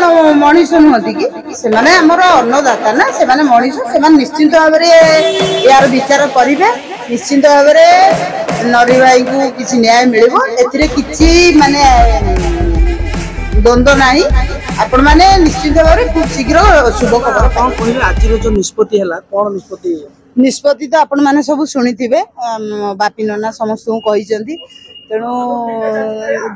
कौन मनीष नुहति कि से माने हमर अन्नदाता ना से माने मनीष से माने निश्चिंत भाव में यार विचार करेंगे निश्चिंत भाव में नरी भाई को किसी न्याय मिलिबो एथिरे किछि माने द्वंद्व नाही आपण माने निश्चिंत भाव में खूब शीघ्र शुभ खबर कौन कहले आज जो निष्पत्ति हला कौन निष्पत्ति निष्पत्ति तो आपण माने सब सुनिथिबे बापी नना समस्त को कहिसेंती तेणु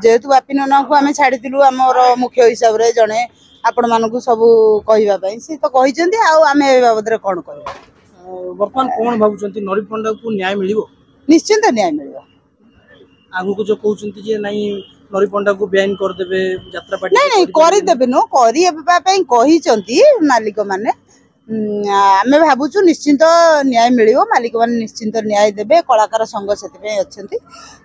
जेहेतु बापी नना को आम छाड़ीलु आमर मुख्य हिसाब से जड़े आपण मान सब कहवाई सी तो कहते आम ए बाबद कौन कह बर्तमान कौन भावुं नरी पंडा को न्याय मिल निश्चिंत न्याय मिल आगु जो कहते नहीं नरी पंडा को बेआईन करदे यात्रा पार्टी नहीं नहीं करदेवे नो कहते मालिक मैंने आम भावुँ निश्चिंत न्याय मिल मालिक मैंने निश्चिंत न्याय देवे कलाकार संघ से अच्छा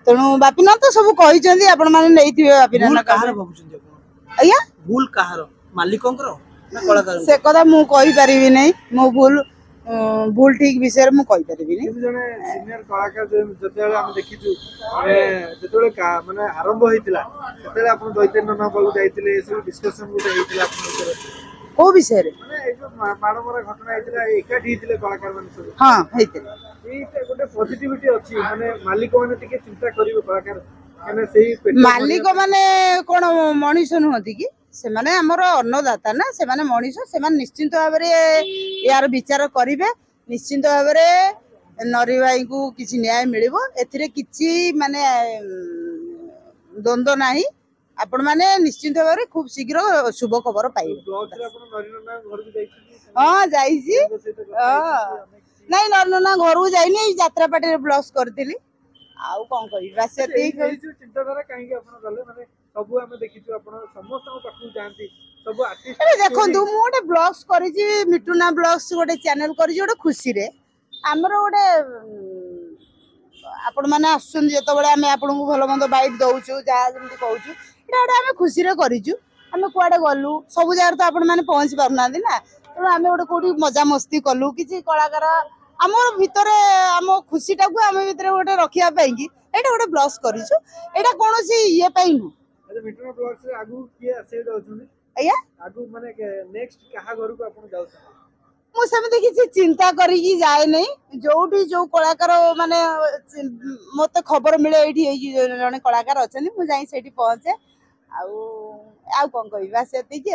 तेणु बापीना तो सब कहते आपण मैंने बापीना आज्ञा भूल कहार मालिक कलाकार से कथा मु कहि परिबि नै मो भूल ठीक विषय मु कहि परिबि नै जने सीनियर कलाकार जतेले हम देखिछु जतेले माने आरंभ होइतिला ततेले आपण दैत्य नना बाबू जाइतिले सब डिस्कशन गुटे होइतिला आपण को विषय रे माने ए जो माडमरा घटना होइतिला एकाठी होइतिले कलाकार माने सब हां होइतिला एटा गुटे पॉजिटिविटी अछि माने मालिक माने टिके चिंता करिवे कलाकार माने सेही मालिक माने कोन मनीष नुहति कि से माने हमर अन्नदाता ना से माने मनीष से माने निश्चिंत भाव में यार विचार करेंगे निश्चिंत भाव में नरी भाई को किसी न्याय मिलिबो एथिरे किछि माने द्वंद्व नाही आपण माने निश्चिंत भाव में खूब शीघ्र शुभ खबर पाइबे हां जाईसी नहीं नरना घर को जाइनी यात्रा पार्टी ब्लॉग्स करथिली आउ कोन कहि बस ठीक चिंताधारा काहे कि आपण गले माने सब हम देखिछु आपण समस्त पाखु जानती सब आर्टिस्ट अरे देखंतु मु गोटे ब्लॉग्स करिछि मिटुना ब्लॉग्स गोटे चैनल करिछि गोटे खुशी रे हमर गोटे आपण माने आसुन जतो बळे हम आपण को भलो मंद बाइट दउछु जा जेंति कहउछु एटा गोटे हम खुशी रे करिछु हम कुआडे गलु सब जगह तो आपण माने पहुंच पारनादी ना तो हम गोटे कोठी मजा मस्ती कलु किछि कलाकार हमर भितरे हम खुशी टाकू हम भितरे गोटे रखिया पई कि एटा गोटे ब्लॉग्स करिछु एटा कोनोसी ये पई नु अच्छा मिटुना ब्लॉग से आगु किए आसे जाउछुनी अया आगु माने नेक्स्ट कहा घर को आपण जाउछ मु सेमते किसी चिंता करी की जाए नहीं जोठी जो कलाकार माने मते खबर मिले एठी जने कलाकार अछनी मु जाई सेठी पहुंचे आउ कोन कहबा सेति कि